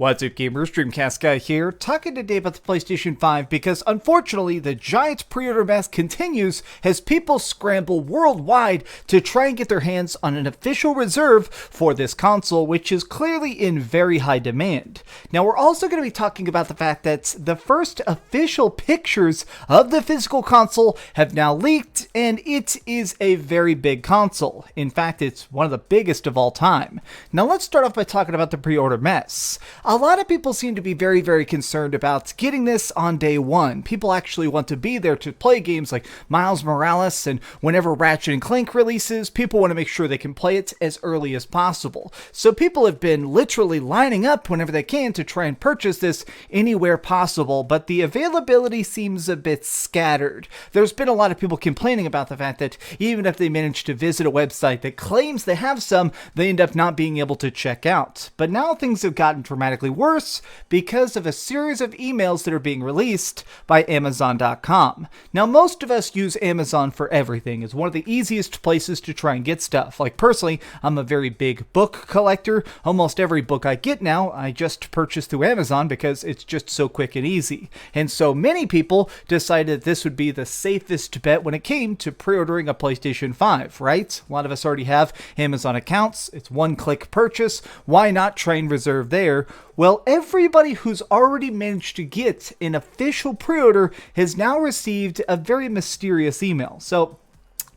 What's up, gamers? Dreamcastguy here, talking today about the PlayStation 5 because unfortunately the giant pre-order mess continues as people scramble worldwide to try and get their hands on an official reserve for this console, which is clearly in very high demand. Now we're also going to be talking about the fact that the first official pictures of the physical console have now leaked, and it is a very big console. In fact, it's one of the biggest of all time. Now let's start off by talking about the pre-order mess. A lot of people seem to be very concerned about getting this on day one. People actually want to be there to play games like Miles Morales, and whenever Ratchet & Clank releases, people want to make sure they can play it as early as possible. So people have been literally lining up whenever they can to try and purchase this anywhere possible, but the availability seems a bit scattered. There's been a lot of people complaining about the fact that even if they manage to visit a website that claims they have some, they end up not being able to check out. But now things have gotten dramatically worse because of a series of emails that are being released by Amazon.com. Now, most of us use Amazon for everything. It's one of the easiest places to try and get stuff. Like personally, I'm a very big book collector. Almost every book I get now, I just purchase through Amazon because it's just so quick and easy. And so many people decided this would be the safest bet when it came to pre-ordering a PlayStation 5, right? A lot of us already have Amazon accounts. It's one-click purchase. Why not try and reserve there? Well, everybody who's already managed to get an official pre-order has now received a very mysterious email. So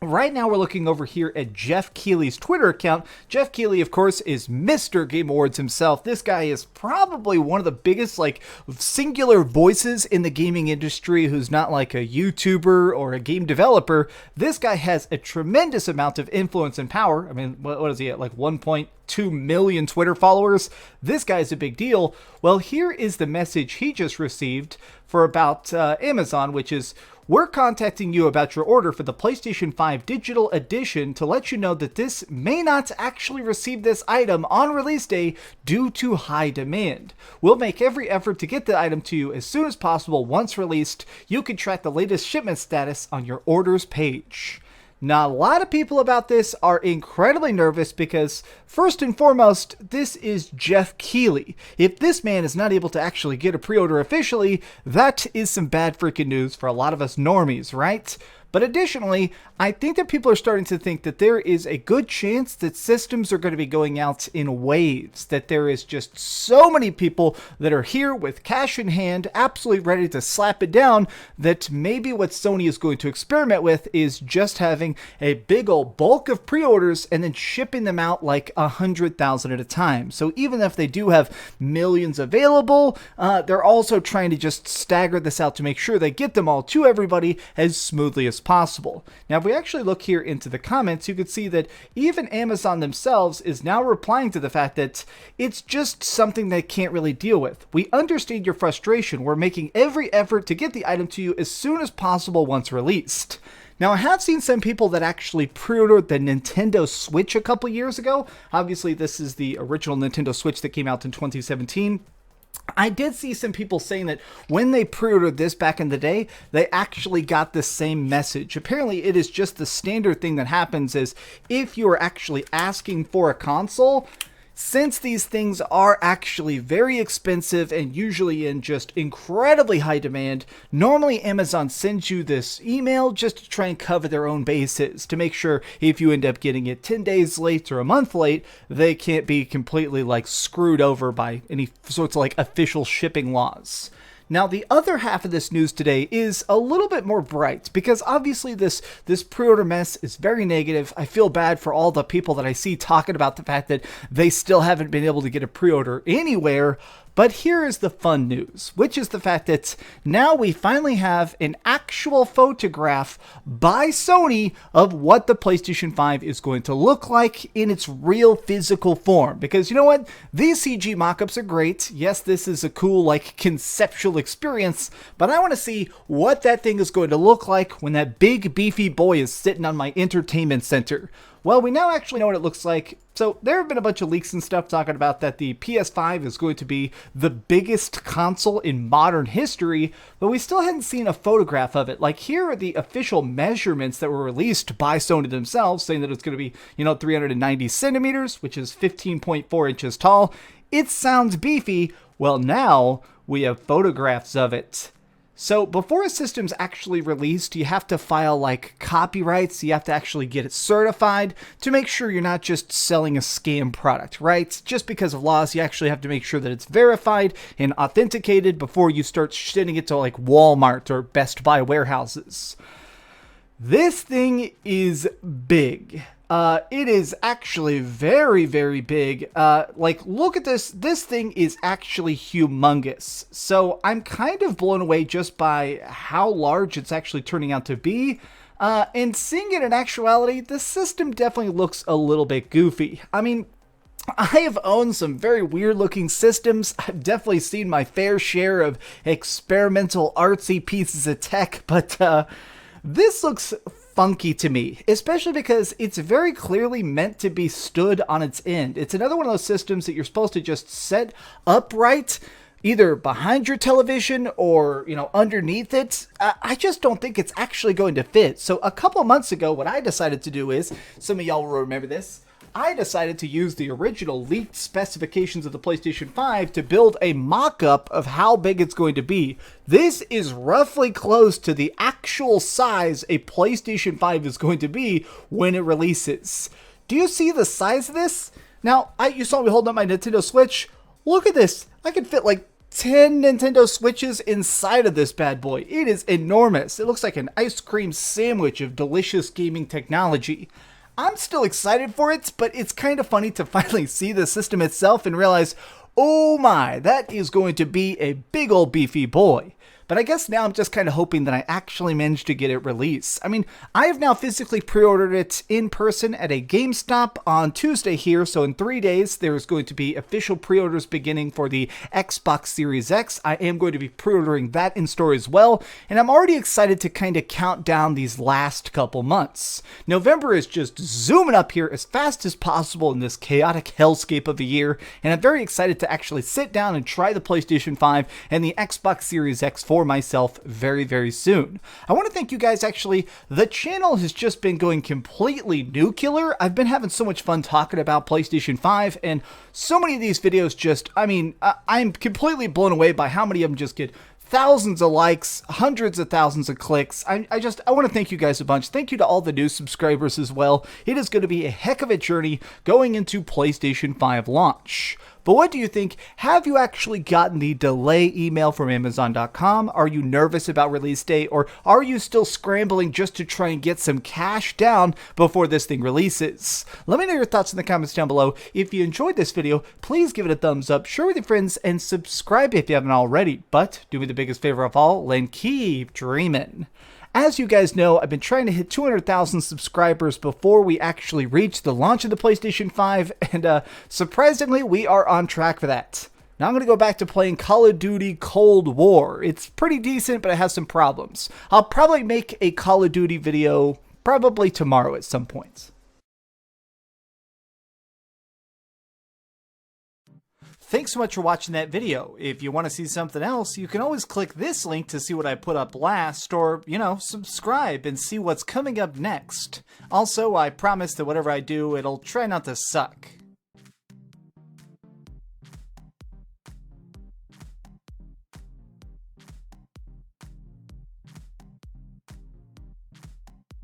right now we're looking over here at Jeff Keeley's Twitter account. Jeff Keeley, of course, is Mr. Game Awards himself. This guy is probably one of the biggest, singular voices in the gaming industry who's not like a YouTuber or a game developer. This guy has a tremendous amount of influence and power. I mean, what is he at, 1.2 million Twitter followers? This guy's a big deal. Well, here is the message he just received for about Amazon, which is, "We're contacting you about your order for the PlayStation 5 Digital Edition to let you know that this may not actually receive this item on release day due to high demand. We'll make every effort to get the item to you as soon as possible. Once released, you can track the latest shipment status on your orders page." Now, a lot of people about this are incredibly nervous because, first and foremost, this is Jeff Keeley. If this man is not able to actually get a pre-order officially, that is some bad freaking news for a lot of us normies, right? But additionally, I think that people are starting to think that there is a good chance that systems are going to be going out in waves, that there is just so many people that are here with cash in hand, absolutely ready to slap it down, that maybe what Sony is going to experiment with is just having a big old bulk of pre-orders and then shipping them out like 100,000 at a time. So even if they do have millions available, they're also trying to just stagger this out to make sure they get them all to everybody as smoothly as possible. Now, if we actually look here into the comments, you can see that even Amazon themselves is now replying to the fact that it's just something they can't really deal with. "We understand your frustration. We're making every effort to get the item to you as soon as possible once released." Now, I have seen some people that actually pre-ordered the Nintendo Switch a couple years ago. Obviously, this is the original Nintendo Switch that came out in 2017. I did see some people saying that when they pre-ordered this back in the day, they actually got the same message. Apparently, it is just the standard thing that happens is if you are actually asking for a console, since these things are actually very expensive and usually in just incredibly high demand, normally Amazon sends you this email just to try and cover their own bases, to make sure if you end up getting it 10 days late or a month late, they can't be completely screwed over by any sorts of official shipping laws. Now, the other half of this news today is a little bit more bright because obviously this pre-order mess is very negative. I feel bad for all the people that I see talking about the fact that they still haven't been able to get a pre-order anywhere. But here is the fun news, which is the fact that now we finally have an actual photograph by Sony of what the PlayStation 5 is going to look like in its real physical form. Because you know what? These CG mockups are great. Yes, this is a cool, conceptual experience, but I want to see what that thing is going to look like when that big, beefy boy is sitting on my entertainment center. Well, we now actually know what it looks like. So there have been a bunch of leaks and stuff talking about that the PS5 is going to be the biggest console in modern history, but we still hadn't seen a photograph of it. Here are the official measurements that were released by Sony themselves, saying that it's going to be, 390 centimeters, which is 15.4 inches tall. It sounds beefy. Well, now we have photographs of it. So before a system's actually released, you have to file like copyrights. You have to actually get it certified to make sure you're not just selling a scam product, right? Just because of laws, you actually have to make sure that it's verified and authenticated before you start sending it to like Walmart or Best Buy warehouses. This thing is big. It is actually very, very big. Like, look at this. This thing is actually humongous. So I'm kind of blown away just by how large it's actually turning out to be. And seeing it in actuality, the system definitely looks a little bit goofy. I mean, I have owned some very weird looking systems. I've definitely seen my fair share of experimental artsy pieces of tech, but, this looks funky to me, especially because it's very clearly meant to be stood on its end. It's another one of those systems that you're supposed to just set upright, either behind your television or, underneath it. I just don't think it's actually going to fit. So a couple months ago, what I decided to do is, some of y'all will remember this, I decided to use the original leaked specifications of the PlayStation 5 to build a mock-up of how big it's going to be. This is roughly close to the actual size a PlayStation 5 is going to be when it releases. Do you see the size of this? Now, you saw me holding up my Nintendo Switch. Look at this. I can fit like 10 Nintendo Switches inside of this bad boy. It is enormous. It looks like an ice cream sandwich of delicious gaming technology. I'm still excited for it, but it's kind of funny to finally see the system itself and realize, oh my, that is going to be a big old beefy boy. But I guess now I'm just kind of hoping that I actually managed to get it released. I mean, I have now physically pre-ordered it in person at a GameStop on Tuesday here, so in 3 days there's going to be official pre-orders beginning for the Xbox Series X. I am going to be pre-ordering that in store as well, and I'm already excited to kind of count down these last couple months. November is just zooming up here as fast as possible in this chaotic hellscape of a year, and I'm very excited to actually sit down and try the PlayStation 5 and the Xbox Series X for myself very, very soon. I want to thank you guys. Actually, the channel has just been going completely nuclear. I've been having so much fun talking about PlayStation 5, and so many of these videos just, I'm completely blown away by how many of them just get thousands of likes, hundreds of thousands of clicks. I want to thank you guys a bunch. Thank you to all the new subscribers as well. It is going to be a heck of a journey going into PlayStation 5 launch. But what do you think? Have you actually gotten the delay email from Amazon.com? Are you nervous about release date, or are you still scrambling just to try and get some cash down before this thing releases? Let me know your thoughts in the comments down below. If you enjoyed this video, please give it a thumbs up, share with your friends, and subscribe if you haven't already. But do me the biggest favor of all, and keep dreaming. As you guys know, I've been trying to hit 200,000 subscribers before we actually reach the launch of the PlayStation 5, and surprisingly, we are on track for that. Now I'm going to go back to playing Call of Duty Cold War. It's pretty decent, but it has some problems. I'll probably make a Call of Duty video probably tomorrow at some point. Thanks so much for watching that video. If you want to see something else, you can always click this link to see what I put up last, or, subscribe and see what's coming up next. Also, I promise that whatever I do, it'll try not to suck.